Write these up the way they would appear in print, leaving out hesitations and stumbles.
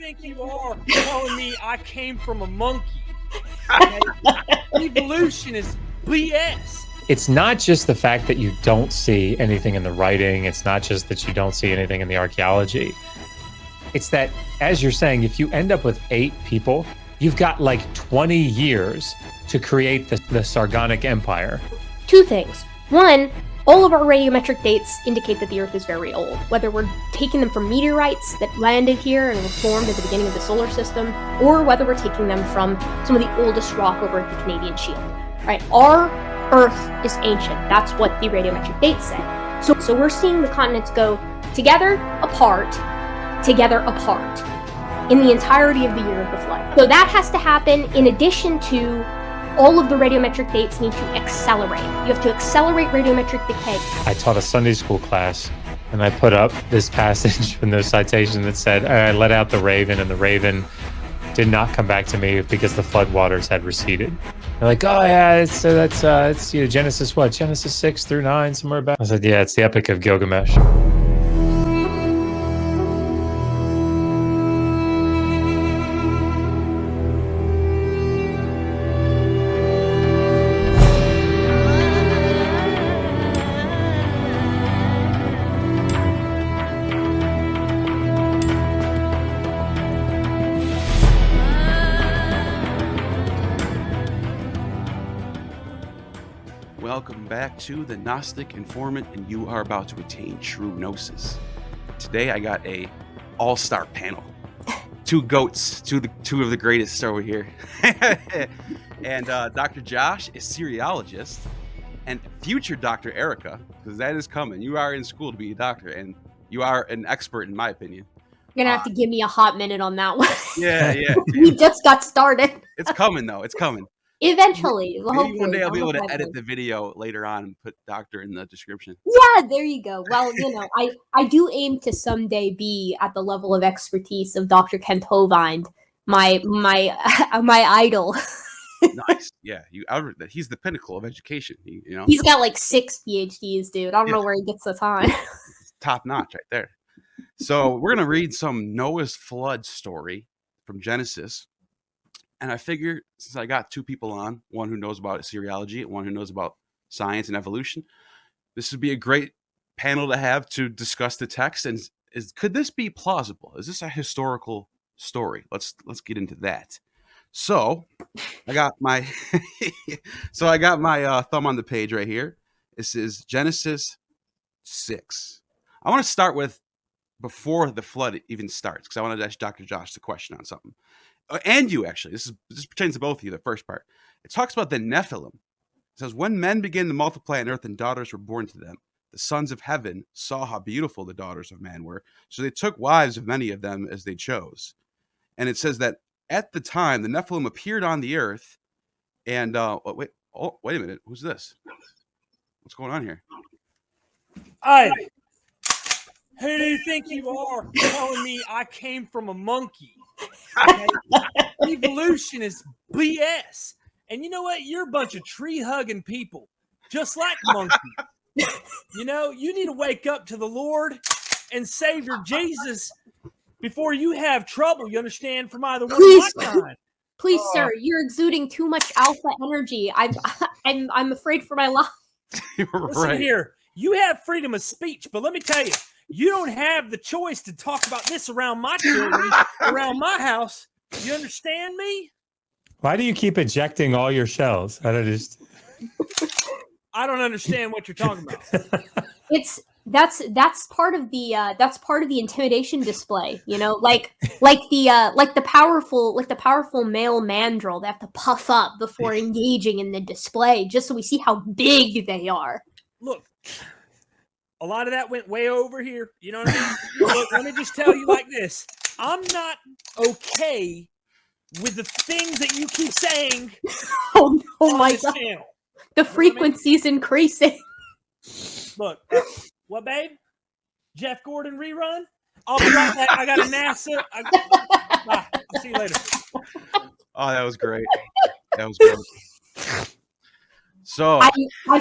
think you are telling me I came from a monkey? Okay? Evolution is BS. It's not just the fact that you don't see anything in the writing. It's not just that you don't see anything in the archaeology. It's that, as you're saying, if you end up with 8 people, you've got like 20 years to create the Sargonic Empire. 2 things. 1, all of our radiometric dates indicate that the Earth is very old, whether we're taking them from meteorites that landed here and were formed at the beginning of the solar system, or whether we're taking them from some of the oldest rock over at the Canadian Shield. Right? Our Earth is ancient. That's what the radiometric dates say. So we're seeing the continents go together, apart, in the entirety of the year of the flood. So that has to happen in addition to all of the radiometric dates need to accelerate. You have to accelerate radiometric decay. I taught a Sunday school class, and I put up this passage from those citations that said, I let out the raven, and the raven did not come back to me because the floodwaters had receded. They're like, oh yeah, it's Genesis what? Genesis 6 through 9, somewhere about. I said, yeah, it's the Epic of Gilgamesh. Welcome back to the Gnostic Informant, and you are about to attain true gnosis. Today I got a all-star panel. 2 goats, two of the greatest over here. And Dr. Josh is Assyriologist, and future Dr. Erika, because that is coming. You are in school to be a doctor, and you are an expert in my opinion. You're gonna have to give me a hot minute on that one. Yeah. We just got started. It's coming though. It's coming. Eventually. Maybe one day I'll be able to edit the video later on and put doctor in the description. Yeah, there you go. Well, I do aim to someday be at the level of expertise of Dr. Kent Hovind, my idol. Nice. Yeah, he's the pinnacle of education. He's got like 6 PhDs, dude. I don't know where he gets the time. Top notch right there. So we're gonna read some Noah's flood story from Genesis. And I figure, since I got 2 people on, one who knows about Assyriology and one who knows about science and evolution, this would be a great panel to have to discuss the text. And could this be plausible? Is this a historical story? Let's get into that. So I got my thumb on the page right here. This is Genesis 6. I want to start with before the flood even starts, because I want to ask Dr. Josh the question on something. And you, actually. This pertains to both of you, the first part. It talks about the Nephilim. It says, when men began to multiply on earth and daughters were born to them, the sons of heaven saw how beautiful the daughters of man were. So they took wives of many of them as they chose. And it says that at the time, the Nephilim appeared on the earth. And, wait a minute. Who's this? What's going on here? Hey, who do you think you are telling me I came from a monkey? Okay? Evolution is BS. And you know what? You're a bunch of tree-hugging people, just like monkeys. You need to wake up to the Lord and Savior Jesus before you have trouble, you understand, from either one of my kind. Please, sir, you're exuding too much alpha energy. I'm afraid for my life. Listen here, you have freedom of speech, but let me tell you, you don't have the choice to talk about this around my children, around my house. You understand me? Why do you keep ejecting all your shells? I don't understand what you're talking about. That's part of the intimidation display, like the powerful male mandrill. They have to puff up before engaging in the display, just so we see how big they are. Look, a lot of that went way over here. You know what I mean? Look, let me just tell you like this. I'm not okay with the things that you keep saying. Oh my God. Channel. The frequency's increasing. Look, what, babe? Jeff Gordon rerun? I'll be right back. I got a NASA. Bye. I'll see you later. Oh, that was great. That was great. So I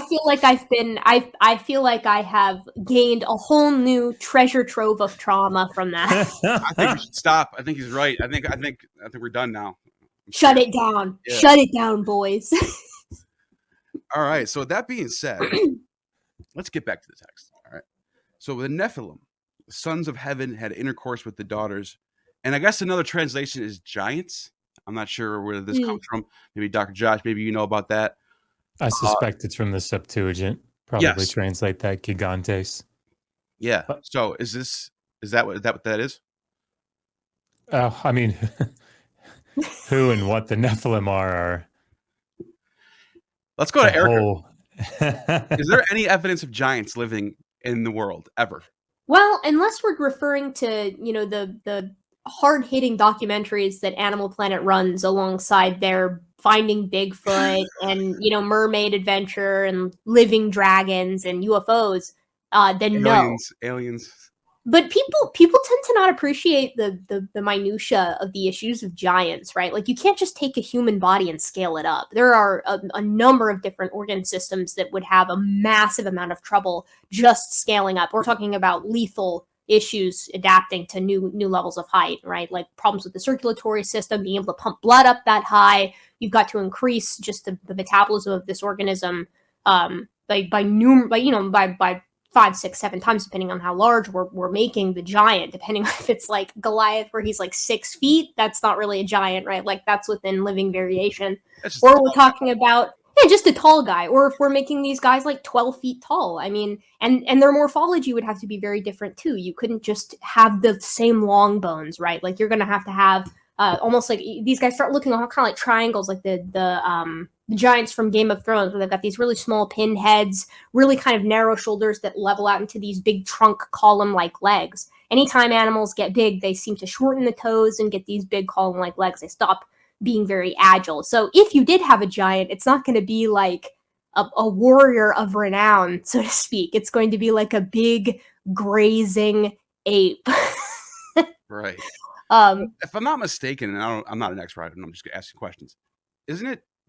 feel like I feel like I have gained a whole new treasure trove of trauma from that. I think we should stop. I think he's right. I think we're done now. Shut it down. Yeah. Shut it down, boys. All right. So with that being said, let's get back to the text. All right. So the Nephilim, the sons of heaven, had intercourse with the daughters, and I guess another translation is giants. I'm not sure where this comes from. Maybe Dr. Josh, maybe you know about that. I suspect it's from the Septuagint. Probably Yes. translate that gigantes. Yeah. So is that what that is? I mean, who and what the Nephilim are Let's go to Erika. whole... Is there any evidence of giants living in the world ever? Well, unless we're referring to, you know, the hard-hitting documentaries that Animal Planet runs alongside their Finding Bigfoot and, you know, mermaid adventure and living dragons and UFOs, then no. Aliens. But people tend to not appreciate the minutia of the issues of giants, right? Like, you can't just take a human body and scale it up. There are a number of different organ systems that would have a massive amount of trouble just scaling up. We're talking about lethal issues adapting to new levels of height, right? Like problems with the circulatory system, being able to pump blood up that high. You've got to increase just the metabolism of this organism by 5, 6, 7 times, depending on how large we're making the giant. Depending on if it's like Goliath, where he's like 6 feet, that's not really a giant, right? Like, that's within living variation. Or we're talking about just a tall guy, or if we're making these guys like 12 feet tall. I mean, and their morphology would have to be very different too. You couldn't just have the same long bones, right? Like, you're going to have almost like these guys start looking kind of like triangles, like the giants from Game of Thrones, where they've got these really small pin heads, really kind of narrow shoulders that level out into these big trunk column-like legs. Anytime animals get big, they seem to shorten the toes and get these big column-like legs. They stop being very agile. So if you did have a giant, it's not going to be like a warrior of renown, so to speak. It's going to be like a big grazing ape. Right. If I'm not mistaken, and I'm not an expert, I'm just asking questions.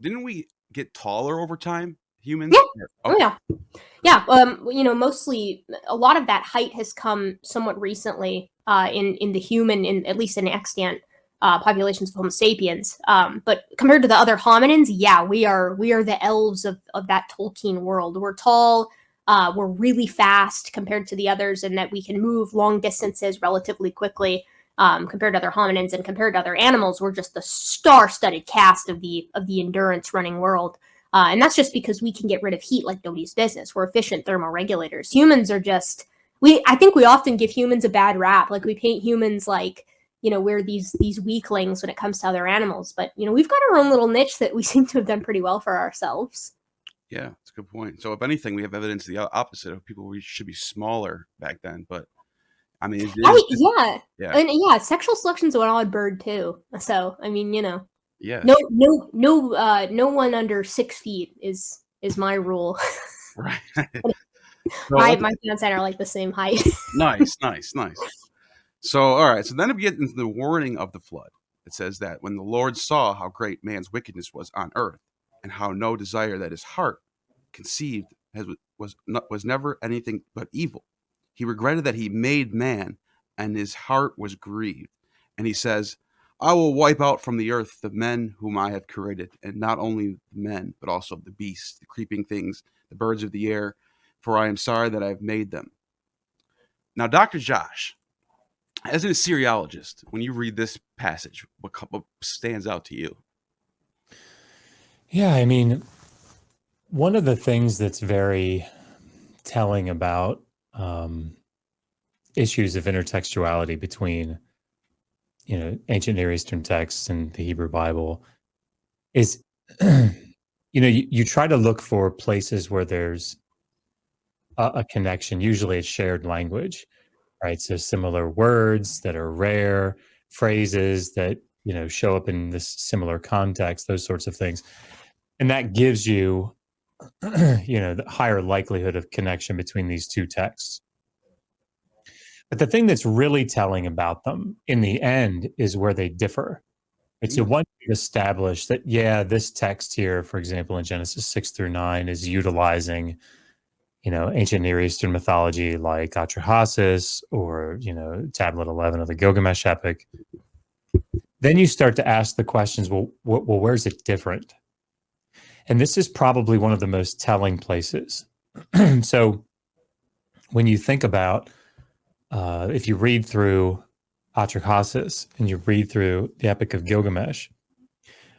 Didn't we get taller over time, humans? Yeah. Okay. Oh yeah. Yeah. Mostly a lot of that height has come somewhat recently in the human, at least in extant populations of Homo sapiens. But compared to the other hominins, yeah, we are the elves of that Tolkien world. We're tall. We're really fast compared to the others, in that we can move long distances relatively quickly. Compared to other hominins and compared to other animals, we're just the star-studded cast of the endurance running world. And that's just because we can get rid of heat like nobody's business. We're efficient thermoregulators. Humans are just, I think we often give humans a bad rap. Like, we paint humans like, we're these weaklings when it comes to other animals. But, we've got our own little niche that we seem to have done pretty well for ourselves. Yeah, that's a good point. So if anything, we have evidence of the opposite of people we should be smaller back then. But I mean, sexual selection's an odd bird too. So I mean, yeah, no one under 6 feet is my rule. Right. My fiance and I are like the same height. Nice. So all right, so then we get into the warning of the flood. It says that when the Lord saw how great man's wickedness was on earth, and how no desire that his heart conceived was never anything but evil, he regretted that he made man, and his heart was grieved. And he says, I will wipe out from the earth the men whom I have created, and not only the men, but also the beasts, the creeping things, the birds of the air, for I am sorry that I have made them. Now, Dr. Josh, as an Assyriologist, when you read this passage, what stands out to you? Yeah, I mean, one of the things that's very telling about issues of intertextuality between, ancient Near Eastern texts and the Hebrew Bible is, you try to look for places where there's a connection. Usually it's shared language, right? So similar words that are rare, phrases that, show up in this similar context, those sorts of things. And that gives you, the higher likelihood of connection between these two texts. But the thing that's really telling about them in the end is where they differ. Right, so once you establish that, yeah, this text here, for example, in Genesis 6-9, is utilizing, ancient Near Eastern mythology like Atrahasis or, Tablet 11 of the Gilgamesh epic, then you start to ask the questions, well, where's it different? And this is probably one of the most telling places. So when you think about, if you read through Atrahasis and you read through the Epic of Gilgamesh,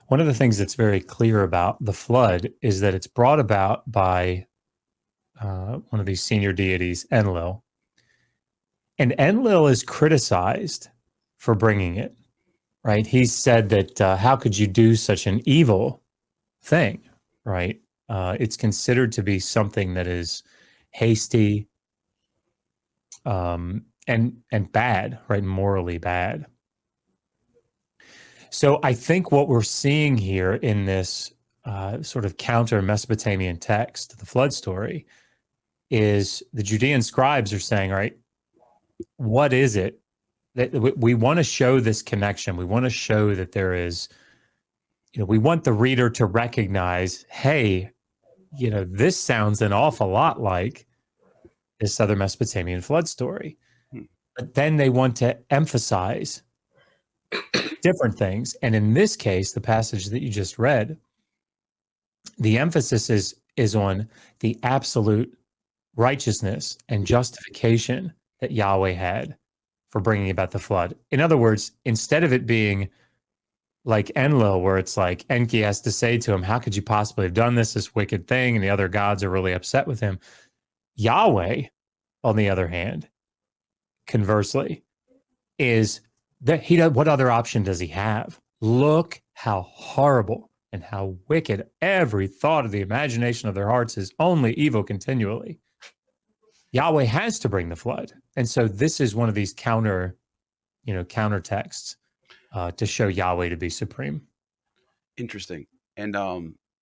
one of the things that's very clear about the flood is that it's brought about by one of these senior deities, Enlil. And Enlil is criticized for bringing it, right? He said that how could you do such an evil thing, right? It's considered to be something that is hasty and bad, right? Morally bad. So I think what we're seeing here in this sort of counter Mesopotamian text, the flood story, is the Judean scribes are saying, right, what is it that we want to show this connection? We want to show that there is, we want the reader to recognize, hey, this sounds an awful lot like this Southern Mesopotamian flood story. But then they want to emphasize different things. And in this case, the passage that you just read, the emphasis is on the absolute righteousness and justification that Yahweh had for bringing about the flood. In other words, instead of it being like Enlil, where it's like Enki has to say to him, how could you possibly have done this wicked thing? And the other gods are really upset with him. Yahweh, on the other hand, conversely, is that what other option does he have? Look how horrible and how wicked every thought of the imagination of their hearts is, only evil continually. Yahweh has to bring the flood. And so this is one of these counter texts to show Yahweh to be supreme. Interesting. And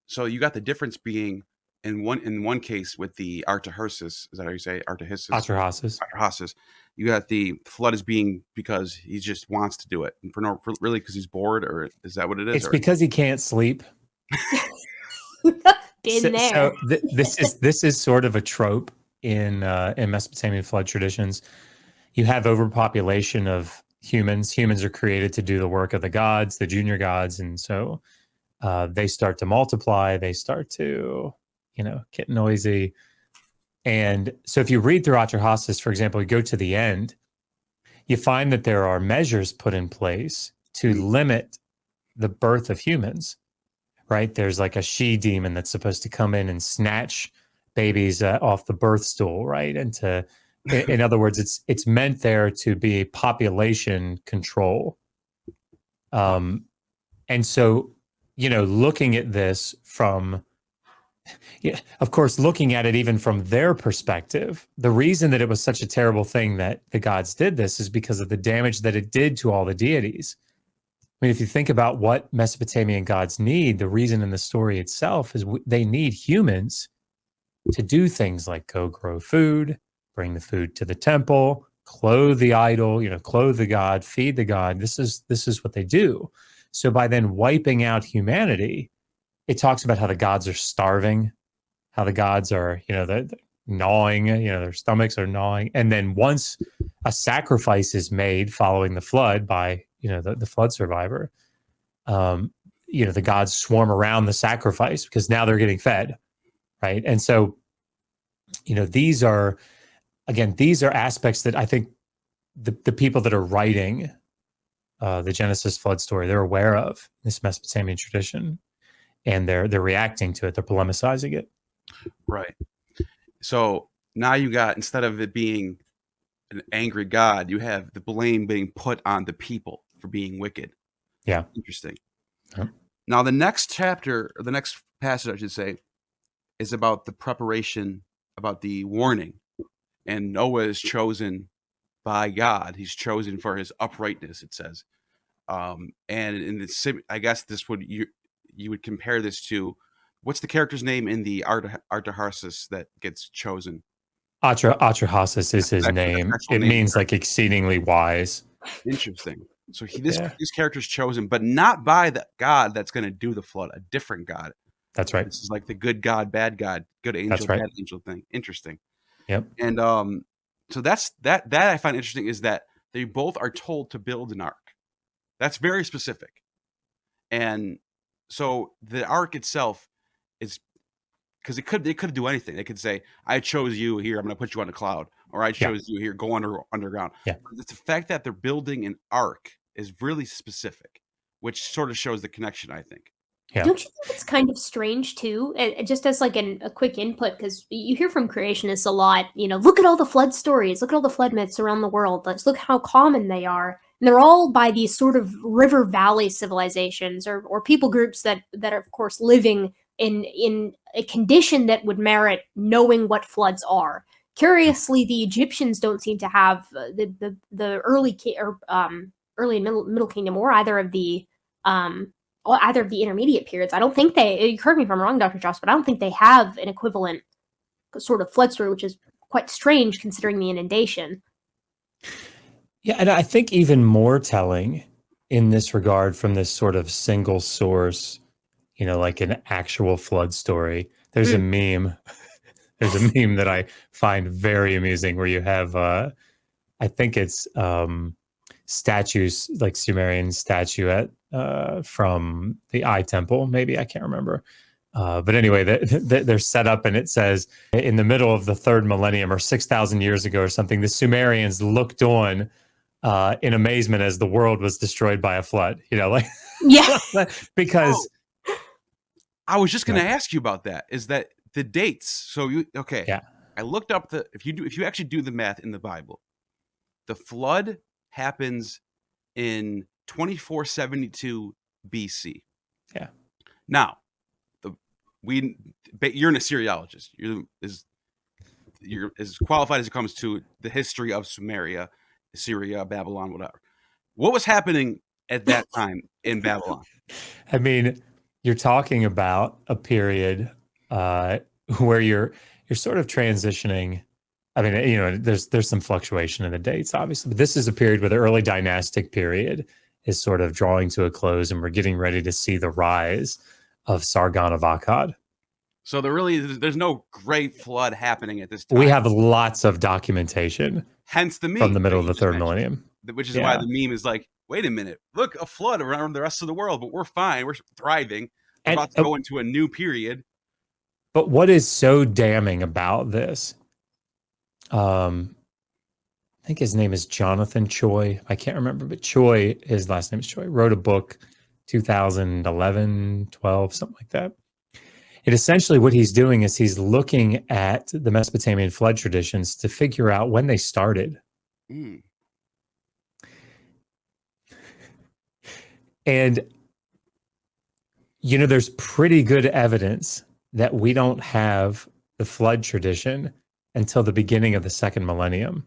so you got the difference being in one case with the Artahersis, is that how you say Atrahasis? You got the flood as being because he just wants to do it, and really because he's bored, or is that what it is? It's because he can't sleep. So this is sort of a trope in Mesopotamian flood traditions. You have overpopulation of humans. Humans are created to do the work of the gods, the junior gods, and so they start to multiply. They start to get noisy. And so if you read through Atrahasis, for example, you go to the end, you find that there are measures put in place to limit the birth of humans, right? There's like a she demon that's supposed to come in and snatch babies off the birth stool, right? And in other words, it's meant there to be population control. And so, looking at this from, of course, looking at it even from their perspective, the reason that it was such a terrible thing that the gods did this is because of the damage that it did to all the deities. I mean, if you think about what Mesopotamian gods need, the reason in the story itself is they need humans to do things like go grow food, bring the food to the temple, clothe the idol, clothe the god, feed the god. This is what they do. So by then wiping out humanity, it talks about how the gods are starving, how the gods are, they're gnawing, their stomachs are gnawing. And then once a sacrifice is made following the flood by, the flood survivor, the gods swarm around the sacrifice because now they're getting fed, right? And so, these are aspects that I think the people that are writing the Genesis flood story, they're aware of this Mesopotamian tradition. And they're reacting to it. They're polemicizing it. Right. So now you got, instead of it being an angry God, you have the blame being put on the people for being wicked. Yeah. Interesting. Yeah. Now the next chapter, or the next passage, I should say, is about the preparation, about the warning. And Noah is chosen by God. He's chosen for his uprightness, it says. And in the, I guess this would, you would compare this to, what's the character's name in the Artaharsis that gets chosen? Atrahasis is his name. It means like exceedingly wise. Interesting. So this character's chosen, but not by the god that's going to do the flood, a different god. That's right. This is like the good god, bad god, good angel, That's right. bad angel thing. Interesting. Yep. And so that I find interesting is that they both are told to build an ark. That's very specific. And so the ark itself is, because they could do anything. They could say, I chose you here, I'm going to put you on a cloud, or I chose you here, go underground. Yeah. But it's the fact that they're building an ark is really specific, which sort of shows the connection, I think. Yeah. Don't you think it's kind of strange too? Just as like a quick input, because you hear from creationists a lot, look at all the flood stories, look at all the flood myths around the world. Let's look how common they are. And they're all by these sort of river valley civilizations or people groups that are, of course, living in a condition that would merit knowing what floods are. Curiously, the Egyptians don't seem to have the early and middle kingdom or either of the intermediate periods. I don't think they, correct me if I'm wrong, Dr. Joss, but I don't think they have an equivalent sort of flood story, which is quite strange considering the inundation. Yeah, and I think even more telling in this regard from this sort of single source, like an actual flood story. There's a meme. There's a meme that I find very amusing where you have, I think it's statues, like Sumerian statuette from the Eye Temple, maybe, I can't remember. But anyway, they're set up and it says, in the middle of the 3rd millennium or 6,000 years ago or something, the Sumerians looked on in amazement as the world was destroyed by a flood, Yeah. Because I was just going to ask you about that. Is that the dates? So yeah. I looked up if you actually do the math in the Bible, the flood happens in 2472 BC. Yeah. Now, you're an Assyriologist. You're as qualified as it comes to the history of Sumeria, Assyria, Babylon, whatever. What was happening at that time in Babylon? I mean, you're talking about a period where you're sort of transitioning. I mean, there's some fluctuation in the dates, obviously, but this is a period where the early dynastic period is sort of drawing to a close, and we're getting ready to see the rise of Sargon of Akkad. So there's no great flood happening at this time. We have lots of documentation. Hence the meme from the middle of the 3rd millennium. Which is why the meme is like, wait a minute, look, a flood around the rest of the world, but we're fine. We're thriving. We're about to go into a new period. But what is so damning about this? I think his name is Jonathan Choi. I can't remember, but Choi, his last name is Choi, wrote a book 2011, 12, something like that. It essentially, what he's doing is he's looking at the Mesopotamian flood traditions to figure out when they started. Mm. And, there's pretty good evidence that we don't have the flood tradition until the beginning of the 2nd millennium.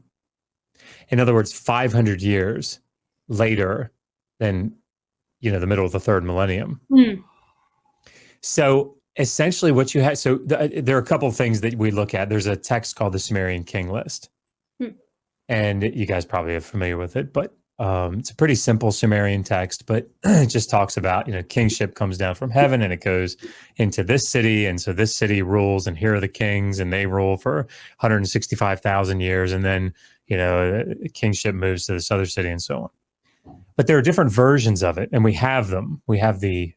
In other words, 500 years later than, the middle of the 3rd millennium. Mm. So essentially what you have, there are a couple of things that we look at. There's a text called the Sumerian King List. And you guys probably are familiar with it, but it's a pretty simple Sumerian text, but it just talks about, kingship comes down from heaven and it goes into this city. And so this city rules, and here are the kings, and they rule for 165,000 years. And then, kingship moves to this other city and so on. But there are different versions of it, and we have them. We have the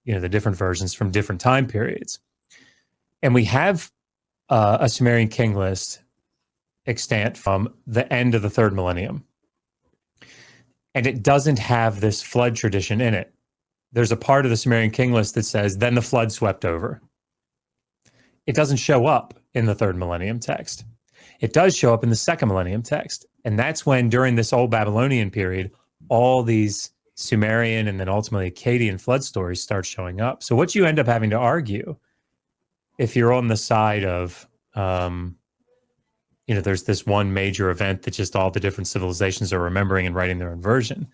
different versions from different time periods. And we have a Sumerian king list extant from the end of the 3rd millennium. And it doesn't have this flood tradition in it. There's a part of the Sumerian king list that says, then the flood swept over. It doesn't show up in the 3rd millennium text. It does show up in the 2nd millennium text. And that's when, during this old Babylonian period, all these Sumerian and then ultimately Akkadian flood stories start showing up. So what you end up having to argue, if you're on the side of, there's this one major event that just all the different civilizations are remembering and writing their own version,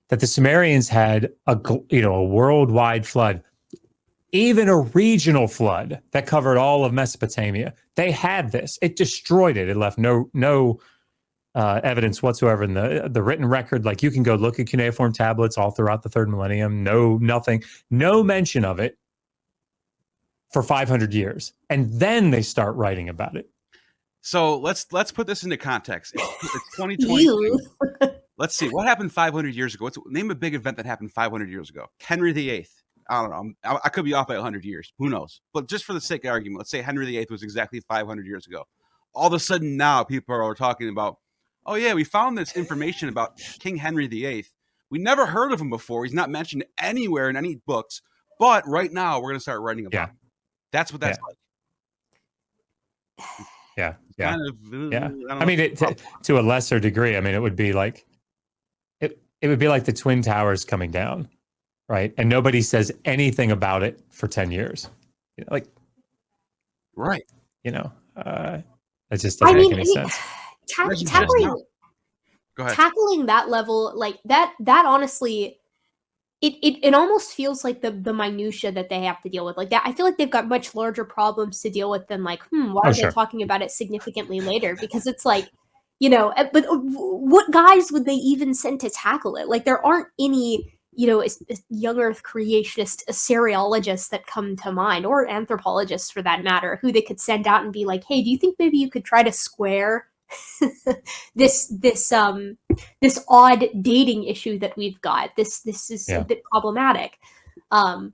that the Sumerians had a worldwide flood, even a regional flood that covered all of Mesopotamia. They had this. It destroyed it. It left no evidence whatsoever in the written record. Like you can go look at cuneiform tablets all throughout the 3rd millennium. Nothing, no mention of it for 500 years, and then they start writing about it. So let's put this into context. It's 2022. Let's see what happened 500 years ago. Name a big event that happened 500 years ago. Henry VIII. I don't know. I could be off by 100 years. Who knows? But just for the sake of argument, let's say Henry VIII was exactly 500 years ago. All of a sudden now people are talking about, oh yeah, we found this information about King Henry VIII. We never heard of him before. He's not mentioned anywhere in any books. But right now we're going to start writing about him. That's what that's like. Yeah. Kind of, I mean, to a lesser degree, I mean, it would be like it would be like the Twin Towers coming down, right? And nobody says anything about it for 10 years. You know, like, right. You know, it just doesn't make any sense. Tackling that level, like that honestly, it almost feels like the minutia that they have to deal with. Like that, I feel like they've got much larger problems to deal with than like, why are they talking about it significantly later? Because it's like, you know, but what guys would they even send to tackle it? Like there aren't any, you know, young Earth creationist Assyriologists that come to mind, or anthropologists for that matter, who they could send out and be like, hey, do you think maybe you could try to square this odd dating issue that we've got? This is a bit problematic. And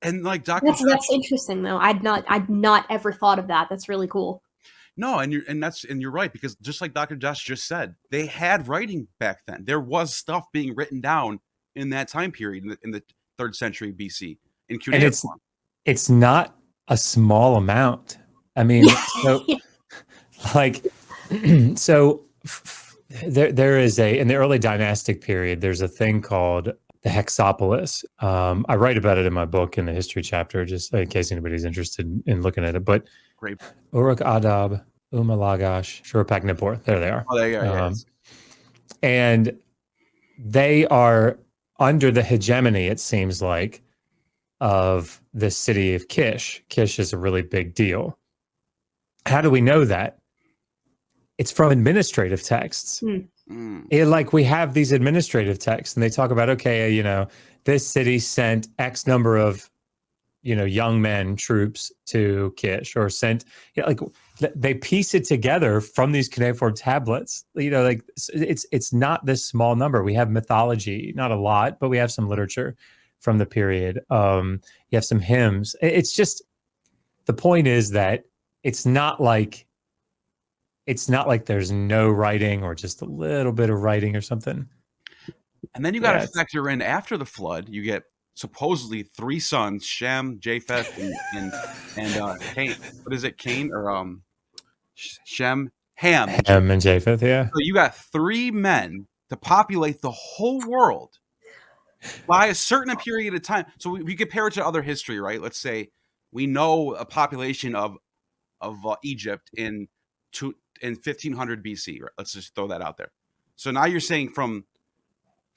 like Dr. That's interesting though. I'd not ever thought of that. That's really cool. No, and you're right, because just like Dr. Josh just said, they had writing back then. There was stuff being written down in that time period in the 3rd century BC in cuneiform. And it's not a small amount. I mean, so like. So there is in the early dynastic period, there's a thing called the Hexapolis. I write about it in my book in the history chapter, just in case anybody's interested in looking at it. But great. Uruk Adab, Umalagash, Shurpak Nippur. There they are. Oh, there you are. And they are under the hegemony, it seems like, of the city of Kish. Kish is a really big deal. How do we know that? It's from administrative texts. Like we have these administrative texts, and they talk about, okay, you know, this city sent X number of, you know, young men troops to Kish, or sent, you know, like they piece it together from these cuneiform tablets. You know, like it's not this small number. We have mythology, not a lot, but we have some literature from the period. You have some hymns. It's just, the point is that it's not like there's no writing or just a little bit of writing or something. And then you got to factor in, after the flood, you get supposedly 3 sons, Shem, Japheth, and Cain. What is it? Cain or Shem, Ham. Ham and Japheth, yeah. So you got 3 men to populate the whole world by a certain period of time. So we compare it to other history, right? Let's say we know a population of Egypt in 1500 BC. Right? Let's just throw that out there. So now you're saying for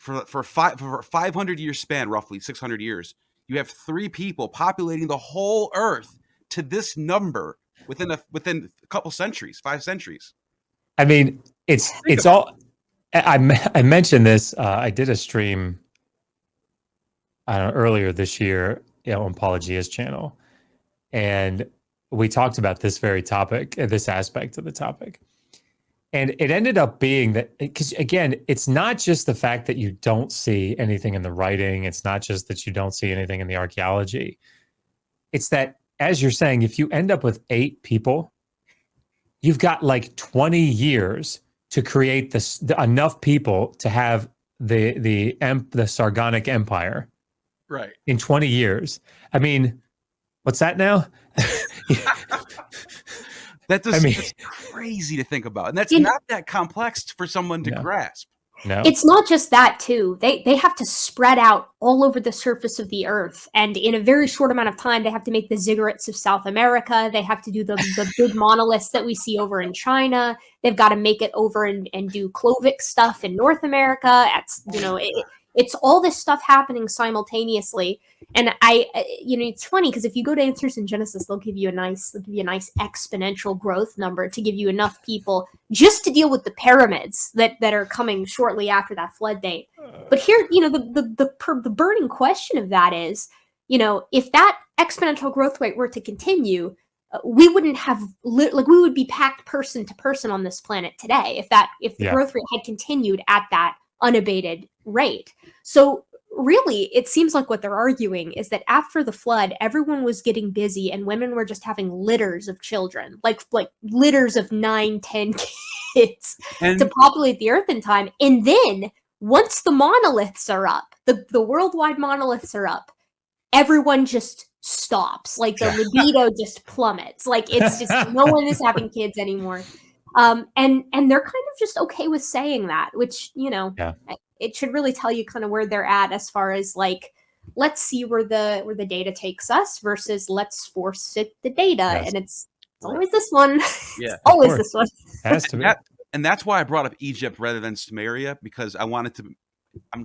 a 500 year span, roughly 600 years, you have 3 people populating the whole earth to this number within a couple centuries, 5 centuries. I mean, it's all. I mentioned this. I did a stream, I don't know, earlier this year, you know, on Paulogia's channel, and we talked about this very topic, this aspect of the topic. And it ended up being that, because again, it's not just the fact that you don't see anything in the writing. It's not just that you don't see anything in the archaeology. It's that, as you're saying, if you end up with 8 people, you've got like 20 years to create enough people to have the Sargonic Empire. Right. In 20 years. I mean, what's that now? It's crazy to think about, and that's not that complex for someone to grasp. No, it's not just that too. They have to spread out all over the surface of the earth, and in a very short amount of time, they have to make the ziggurats of South America. They have to do the big monoliths that we see over in China. They've got to make it over and do Clovic stuff in North America. It's all this stuff happening simultaneously. And it's funny because if you go to Answers in Genesis, they'll give you a nice exponential growth number to give you enough people just to deal with the pyramids that are coming shortly after that flood date. But here, the burning question of that is, if that exponential growth rate were to continue, we wouldn't have we would be packed person to person on this planet today if the growth rate had continued at that unabated rate. So really, it seems like what they're arguing is that after the flood, everyone was getting busy and women were just having litters of children, like litters of 9-10 kids to populate the earth in time. And then once the monoliths are up, the worldwide monoliths are up, everyone just stops. Like the libido just plummets. Like it's just no one is having kids anymore. And they're kind of just okay with saying that, which, it should really tell you kind of where they're at as far as like, let's see where the data takes us versus let's force fit the data. Yes. And it's always this one. Yeah. It's always this one. Has to be. And that's why I brought up Egypt rather than Sumeria, because I'm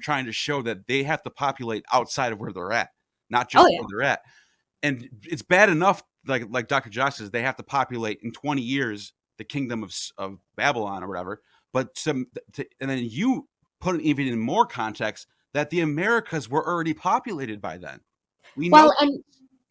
trying to show that they have to populate outside of where they're at, not just where they're at. And it's bad enough, like Dr. Josh says, they have to populate in 20 years the kingdom of Babylon or whatever. But and then you put it even in more context that the Americas were already populated by then.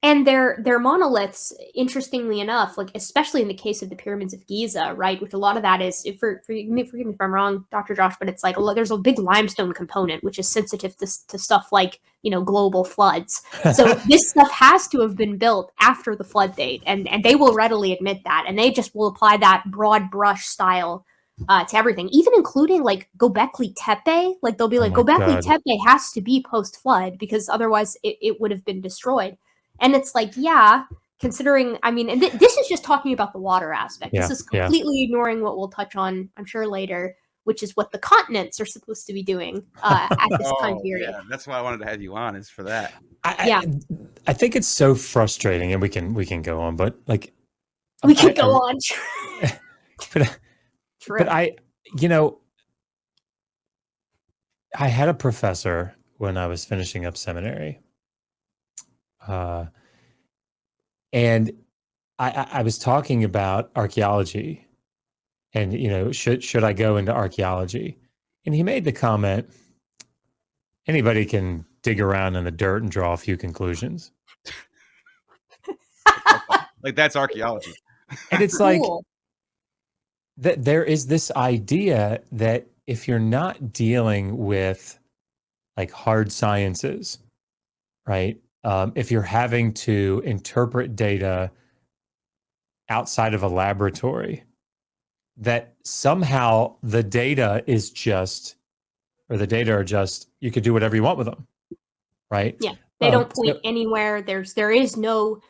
And their monoliths, interestingly enough, like especially in the case of the pyramids of Giza, right, which a lot of that is, forgive me if I'm wrong, Dr. Josh, but it's like there's a big limestone component which is sensitive to stuff like global floods. So this stuff has to have been built after the flood date, and they will readily admit that, and they just will apply that broad brush style to everything, even including like Göbekli Tepe. Like they'll be like, Göbekli Tepe has to be post flood because otherwise it would have been destroyed. And it's like, considering, and this is just talking about the water aspect. This is completely ignoring what we'll touch on, I'm sure, later, which is what the continents are supposed to be doing at this time period. Yeah, that's why I wanted to have you on, is for that. I think it's so frustrating, and we can go on, but like... We can go on. But I had a professor when I was finishing up seminary. And I was talking about archaeology and, should I go into archaeology? And he made the comment, anybody can dig around in the dirt and draw a few conclusions. Like that's archaeology. And it's like, that there is this idea that if you're not dealing with like hard sciences, right? If you're having to interpret data outside of a laboratory, that somehow the data are just, you could do whatever you want with them, right? Yeah, they don't point anywhere. There is no,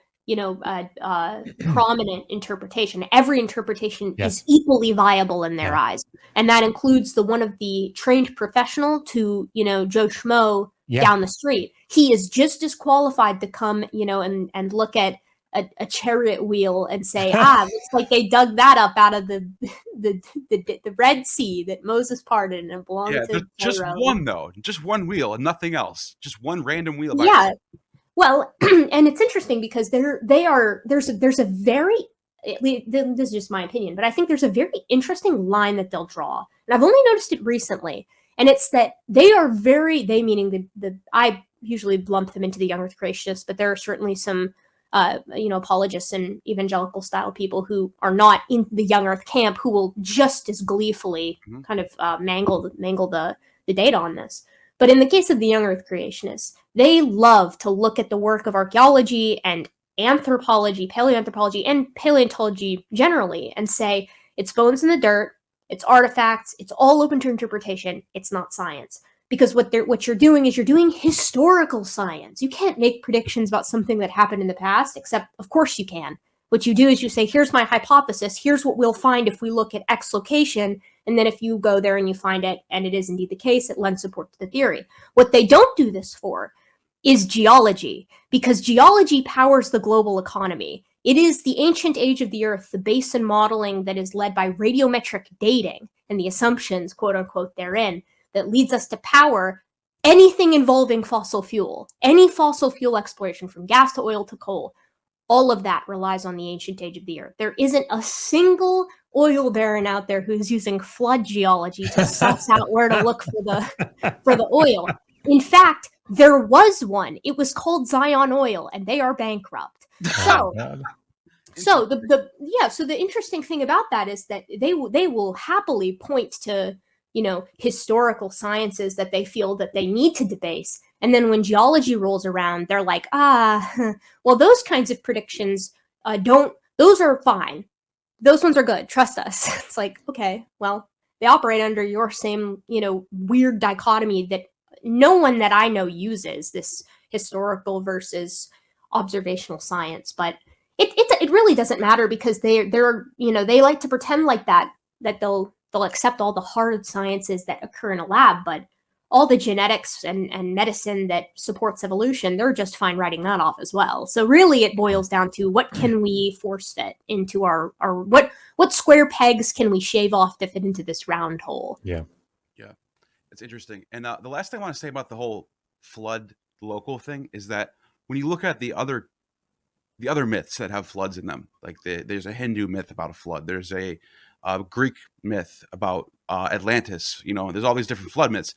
prominent interpretation. Every interpretation is equally viable in their eyes. And that includes the one of the trained professional to, Joe Schmo down the street. He is just as qualified to come, and look at a chariot wheel and say, looks like they dug that up out of the Red Sea that Moses parted and it belonged to just Pharaoh. One though, just one wheel and nothing else, just one random wheel. Well, and it's interesting because there's a very, this is just my opinion, but I think there's a very interesting line that they'll draw, and I've only noticed it recently, and it's that they meaning I usually lump them into the young Earth creationists, but there are certainly some apologists and evangelical style people who are not in the young Earth camp who will just as gleefully kind of mangle the data on this. But in the case of the young Earth creationists, they love to look at the work of archaeology and anthropology, paleoanthropology, and paleontology generally and say, it's bones in the dirt, it's artifacts, it's all open to interpretation, it's not science. Because what you're doing is you're doing historical science. You can't make predictions about something that happened in the past, except, of course, you can. What you do is you say, here's my hypothesis, here's what we'll find if we look at X location, and then if you go there and you find it, and it is indeed the case, it lends support to the theory. What they don't do this for is geology, because geology powers the global economy. It is the ancient age of the Earth, the basin modeling that is led by radiometric dating and the assumptions, quote unquote, therein, that leads us to power anything involving fossil fuel, any fossil fuel exploration from gas to oil to coal, all of that relies on the ancient age of the Earth. There isn't a single oil baron out there who's using flood geology to suss out where to look for the oil. In fact, there was one. It was called Zion Oil, and they are bankrupt. So, so the interesting thing about that is that they will happily point to, you know, historical sciences that they feel that they need to debase. And then when geology rolls around, they're like, well, those kinds of predictions those are fine. Those ones are good. Trust us. It's like, okay, well, they operate under your same, you know, weird dichotomy that no one that I know uses, this historical versus observational science. But it really doesn't matter, because they're you know, they like to pretend like that they'll accept all the hard sciences that occur in a lab, but all the genetics and medicine that supports evolution, they're just fine writing that off as well. So really it boils down to, what can we force fit into our what square pegs can we shave off to fit into this round hole? Yeah. It's interesting. And the last thing I want to say about the whole flood local thing is that when you look at the other myths that have floods in them, like there's a Hindu myth about a flood, there's a Greek myth about Atlantis, you know, there's all these different flood myths,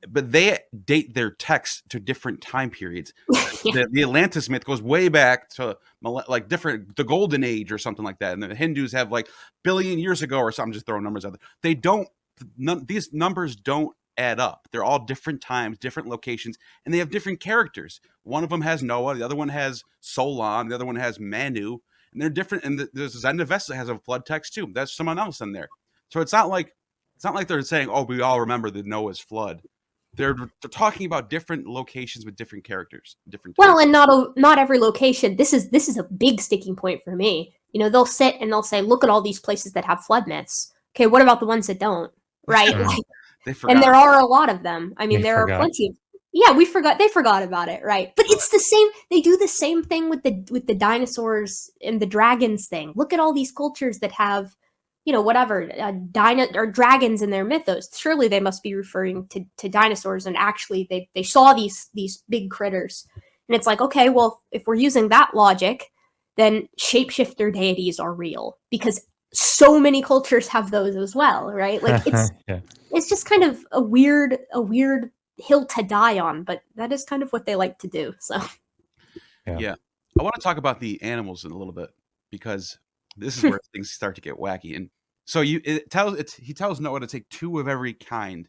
but they date their texts to different time periods. The Atlantis myth goes way back to like the Golden Age or something like that, and the Hindus have like billion years ago or something. Just throwing numbers out there. These numbers don't add up. They're all different times, different locations, and they have different characters. One of them has Noah, the other one has Solon, the other one has Manu, and they're different. And there's Zendavesta has a flood text too. That's someone else in there. So it's not like they're saying, "Oh, we all remember the Noah's flood." They're talking about different locations with different characters, different. Well, and not every location. This is a big sticking point for me. You know, they'll sit and they'll say, "Look at all these places that have flood myths." Okay, what about the ones that don't? Right? Like, they forgot. And there are a lot of them. I mean, They there forgot. are plenty of. Yeah, they forgot about it, right? But it's the same. They do the same thing with the dinosaurs and the dragons thing. Look at all these cultures that have, you know, whatever, or dragons in their mythos. Surely they must be referring to dinosaurs, and actually they saw these big critters. And it's like, okay, well, if we're using that logic, then shapeshifter deities are real, because so many cultures have those as well, right? Like it's just kind of a weird hill to die on, but that is kind of what they like to do. So yeah. I want to talk about the animals in a little bit, because this is where things start to get wacky. And so he tells Noah to take 2 of every kind,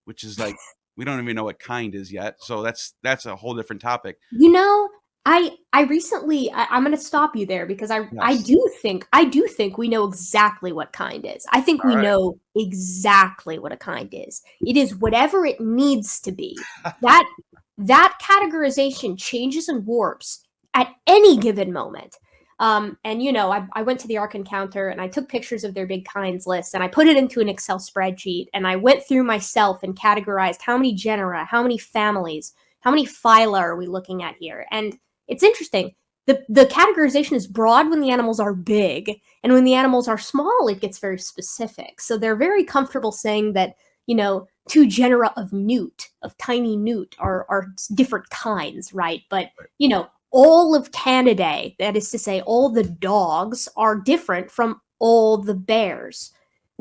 which is like, we don't even know what kind is yet. So that's a whole different topic. You know, I recently, I'm going to stop you there, because I do think we know exactly what kind is. I think we know exactly what a kind is. It is whatever it needs to be. That categorization changes and warps at any given moment. And you know, I went to the Ark Encounter and I took pictures of their big kinds list, and I put it into an Excel spreadsheet, and I went through myself and categorized how many genera, how many families, how many phyla are we looking at here. And it's interesting. The categorization is broad when the animals are big, and when the animals are small, it gets very specific. So they're very comfortable saying that, you know, 2 genera of newt, of tiny newt, are different kinds, right? But, you know, all of Canidae, that is to say, all the dogs, are different from all the bears.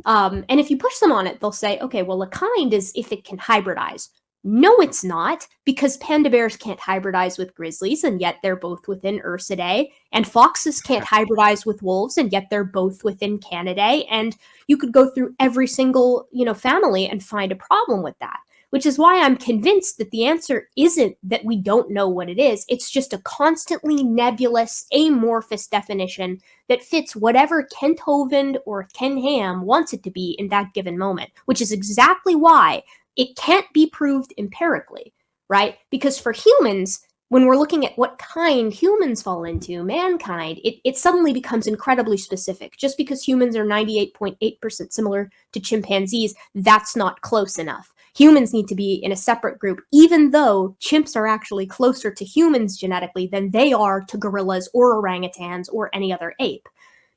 And if you push them on it, they'll say, okay, well, a kind is if it can hybridize. No, it's not, because panda bears can't hybridize with grizzlies, and yet they're both within Ursidae, and foxes can't hybridize with wolves, and yet they're both within Canidae. And you could go through every single, you know, family and find a problem with that, which is why I'm convinced that the answer isn't that we don't know what it is. It's just a constantly nebulous, amorphous definition that fits whatever Kent Hovind or Ken Ham wants it to be in that given moment, which is exactly why it can't be proved empirically, right? Because for humans, when we're looking at what kind humans fall into, mankind, it suddenly becomes incredibly specific. Just because humans are 98.8% similar to chimpanzees, that's not close enough. Humans need to be in a separate group, even though chimps are actually closer to humans genetically than they are to gorillas or orangutans or any other ape.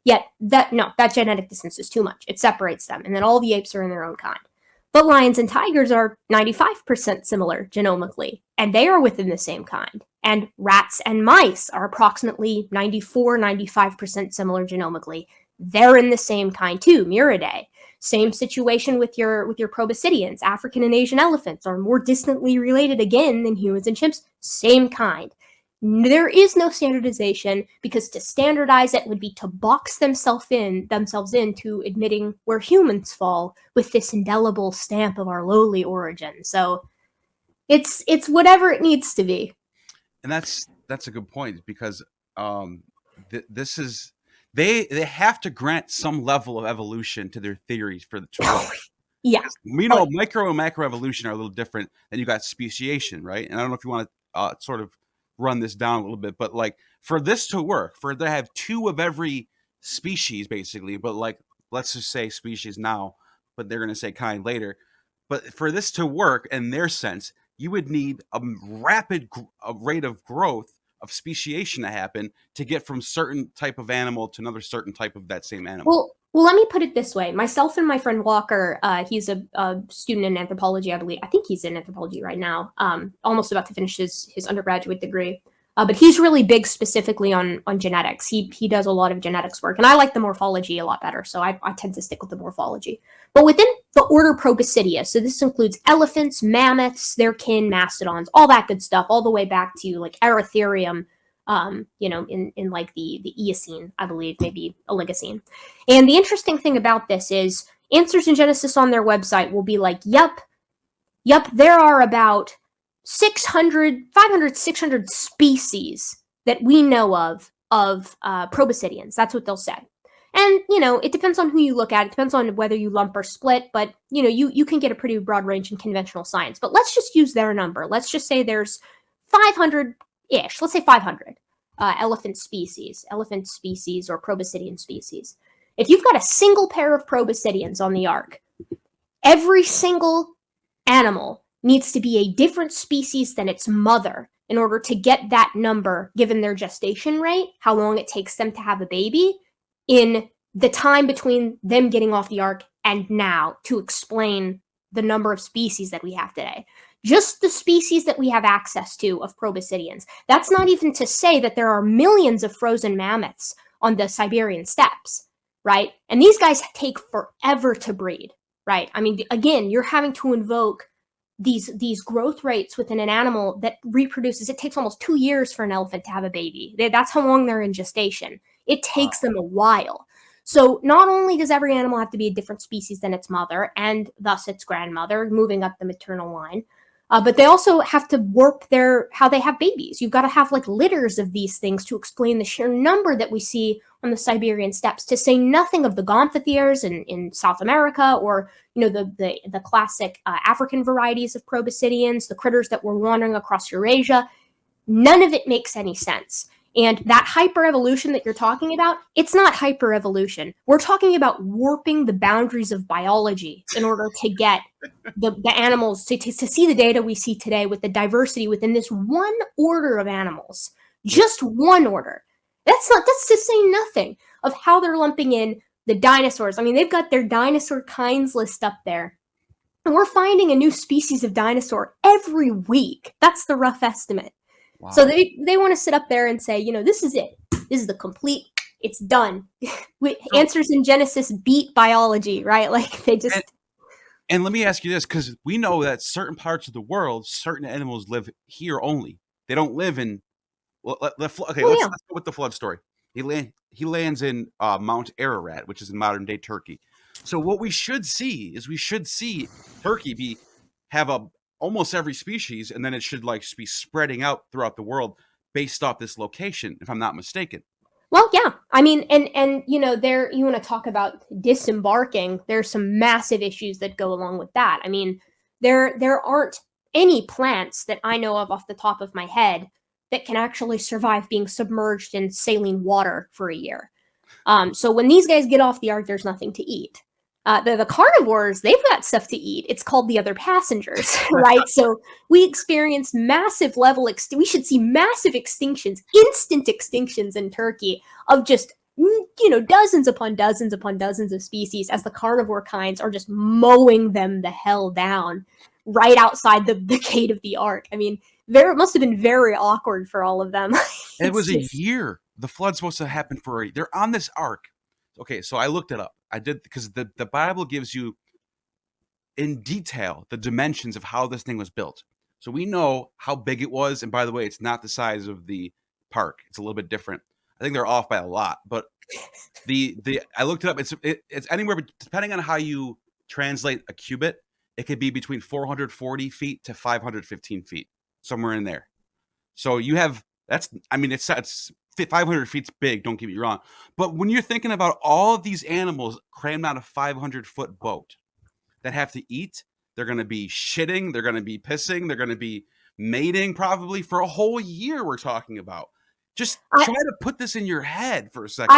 Yet that genetic distance is too much. It separates them, and then all the apes are in their own kind. But lions and tigers are 95% similar genomically, and they are within the same kind. And rats and mice are approximately 94-95% similar genomically. They're in the same kind too, Muridae. Same situation with your proboscideans. African and Asian elephants are more distantly related again than humans and chimps. Same kind. There is no standardization, because to standardize it would be to box themselves into admitting where humans fall with this indelible stamp of our lowly origin. So it's whatever it needs to be. And that's a good point, because this is they have to grant some level of evolution to their theories for the to work. Yeah. We know micro and macro evolution are a little different. Then you got speciation, right? And I don't know if you want to sort of run this down a little bit, but like for this to work, for to have two of every species basically, but like let's just say species now, but they're going to say kind later. But for this to work in their sense, you would need a rapid rate of growth of speciation to happen to get from certain type of animal to another certain type of that same animal. Well, let me put it this way. Myself and my friend Walker, he's a student in anthropology, I believe. I think he's in anthropology right now, almost about to finish his undergraduate degree. But he's really big specifically on genetics. He does a lot of genetics work, and I like the morphology a lot better, so I tend to stick with the morphology. But within the order Proboscidea, so this includes elephants, mammoths, their kin, mastodons, all that good stuff, all the way back to like Erytherium, in like the Eocene, I believe, maybe Oligocene. And the interesting thing about this is Answers in Genesis on their website will be like, yep, there are about 500, 600 species that we know of proboscideans. That's what they'll say. And, it depends on who you look at. It depends on whether you lump or split, but, you can get a pretty broad range in conventional science. But let's just use their number. Let's just say there's 500-ish. Let's say 500 elephant species or proboscidean species. If you've got a single pair of proboscideans on the ark, every single animal needs to be a different species than its mother in order to get that number, given their gestation rate, how long it takes them to have a baby, in the time between them getting off the ark and now, to explain the number of species that we have today. Just the species that we have access to of proboscideans. That's not even to say that there are millions of frozen mammoths on the Siberian steppes, right? And these guys take forever to breed, right? I mean, again, you're having to invoke these growth rates within an animal that reproduces. It takes almost 2 years for an elephant to have a baby. That's how long they're in gestation. It takes them a while. So not only does every animal have to be a different species than its mother and thus its grandmother, moving up the maternal line, but they also have to warp how they have babies. You've got to have like litters of these things to explain the sheer number that we see on the Siberian steppes, to say nothing of the gomphotheres in South America, or the classic African varieties of proboscideans, the critters that were wandering across Eurasia. None of it makes any sense. And that hyper-evolution that you're talking about, it's not hyper-evolution. We're talking about warping the boundaries of biology in order to get the animals to see the data we see today with the diversity within this one order of animals. Just one order. That's to say nothing of how they're lumping in the dinosaurs. I mean, they've got their dinosaur kinds list up there. And we're finding a new species of dinosaur every week. That's the rough estimate. Wow. So they want to sit up there and say, this is it. This is the complete, it's done. Answers in Genesis beat biology, right? Like they just... And let me ask you this, because we know that certain parts of the world, certain animals live here only. They don't live in... let's go with the flood story. He lands in Mount Ararat, which is in modern-day Turkey. So what we should see Turkey have almost every species, and then it should be spreading out throughout the world based off this location, if I'm not mistaken. Well, yeah. I mean, and there, you want to talk about disembarking, there's some massive issues that go along with that. I mean, there aren't any plants that I know of off the top of my head that can actually survive being submerged in saline water for a year. So when these guys get off the ark, there's nothing to eat. The carnivores, they've got stuff to eat. It's called the other passengers, right? So we experience we should see massive extinctions, instant extinctions in Turkey of just dozens upon dozens upon dozens of species as the carnivore kinds are just mowing them the hell down right outside the gate of the Ark. I mean, it must have been very awkward for all of them. It was a year. The flood's supposed to happen they're on this Ark. Okay, so I looked it up. I did, because the Bible gives you in detail the dimensions of how this thing was built. So we know how big it was. And by the way, it's not the size of the park. It's a little bit different. I think they're off by a lot, but I looked it up. It's anywhere, depending on how you translate a cubit, it could be between 440 feet to 515 feet, somewhere in there. So you have, it's 500 feet's big, don't get me wrong. But when you're thinking about all of these animals crammed on a 500-foot boat that have to eat, they're going to be shitting, they're going to be pissing, they're going to be mating probably for a whole year, we're talking about. Just try to put this in your head for a second.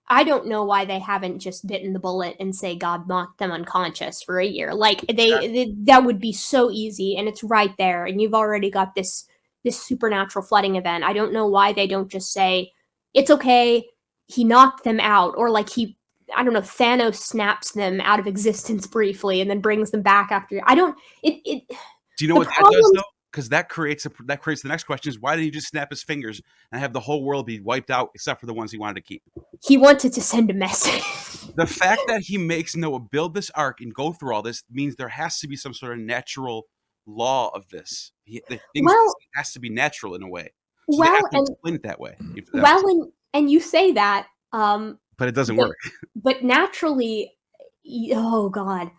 I don't know why they haven't just bitten the bullet and say God knocked them unconscious for a year. Like that would be so easy, and it's right there, and you've already got this supernatural flooding event. I don't know why they don't just say it's okay, he knocked them out, or like Thanos snaps them out of existence briefly and then brings them back after. Do you know what that does though? Because that creates the next question: is why did he just snap his fingers and have the whole world be wiped out except for the ones he wanted to keep? He wanted to send a message. The fact that he makes Noah build this ark and go through all this means there has to be some sort of natural law of this. Has to be natural in a way. So they have to explain it that way. And you say that, but it doesn't work. But naturally, oh God.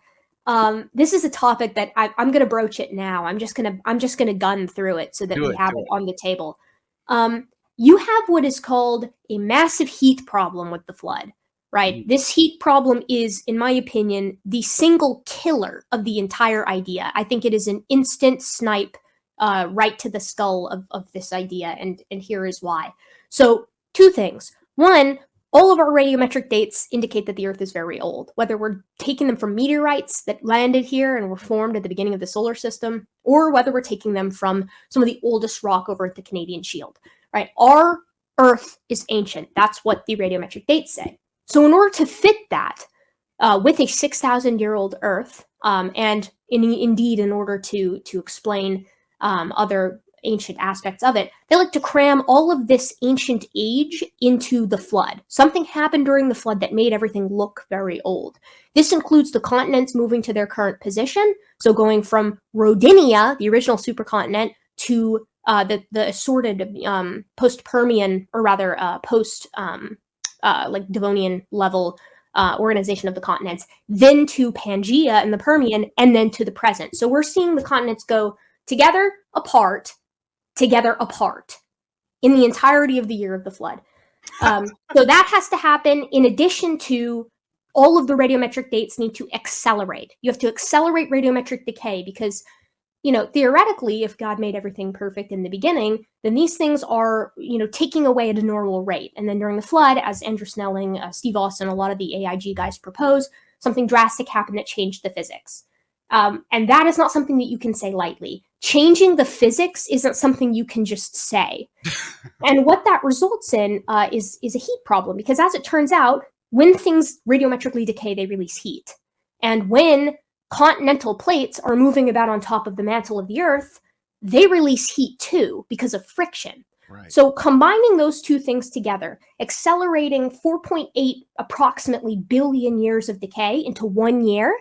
This is a topic that I'm going to broach it now. I'm just going to gun through it so that we have it on the table. You have what is called a massive heat problem with the flood, right? Mm-hmm. This heat problem is, in my opinion, the single killer of the entire idea. I think it is an instant snipe right to the skull of this idea, and here is why. So, two things. One, all of our radiometric dates indicate that the Earth is very old, whether we're taking them from meteorites that landed here and were formed at the beginning of the solar system, or whether we're taking them from some of the oldest rock over at the Canadian Shield, right? Our Earth is ancient. That's what the radiometric dates say. So in order to fit that with a 6,000-year-old Earth, and indeed in order to explain other ancient aspects of it, they like to cram all of this ancient age into the flood. Something happened during the flood that made everything look very old. This includes the continents moving to their current position, so going from Rodinia, the original supercontinent, to the assorted post-Permian, or rather like Devonian level organization of the continents, then to Pangaea in the Permian, and then to the present. So we're seeing the continents go together, apart in the entirety of the year of the flood. So that has to happen in addition to all of the radiometric dates need to accelerate. You have to accelerate radiometric decay because, theoretically, if God made everything perfect in the beginning, then these things are, taking away at a normal rate. And then during the flood, as Andrew Snelling, Steve Austin, a lot of the AIG guys propose, something drastic happened that changed the physics. And that is not something that you can say lightly. Changing the physics isn't something you can just say. And what that results in is a heat problem, because as it turns out, when things radiometrically decay, they release heat. And when continental plates are moving about on top of the mantle of the Earth, they release heat too because of friction. Right. So combining those two things together, accelerating 4.8 approximately billion years of decay into 1 year,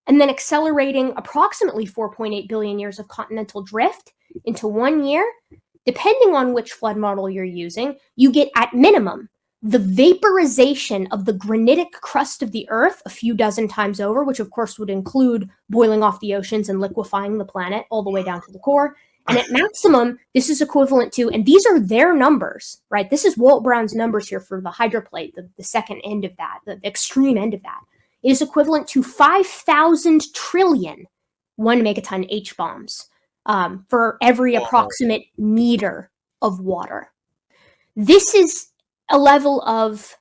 and then accelerating approximately 4.8 billion years of continental drift into 1 year, depending on which flood model you're using, you get at minimum the vaporization of the granitic crust of the Earth a few dozen times over, which of course would include boiling off the oceans and liquefying the planet all the way down to the core. And at maximum, this is equivalent to, and these are their numbers, right? This is Walt Brown's numbers here for the hydroplate, the second end of that, the extreme end of that. It is equivalent to 5,000 trillion 1 megaton H-bombs for every approximate meter of water. This is a level of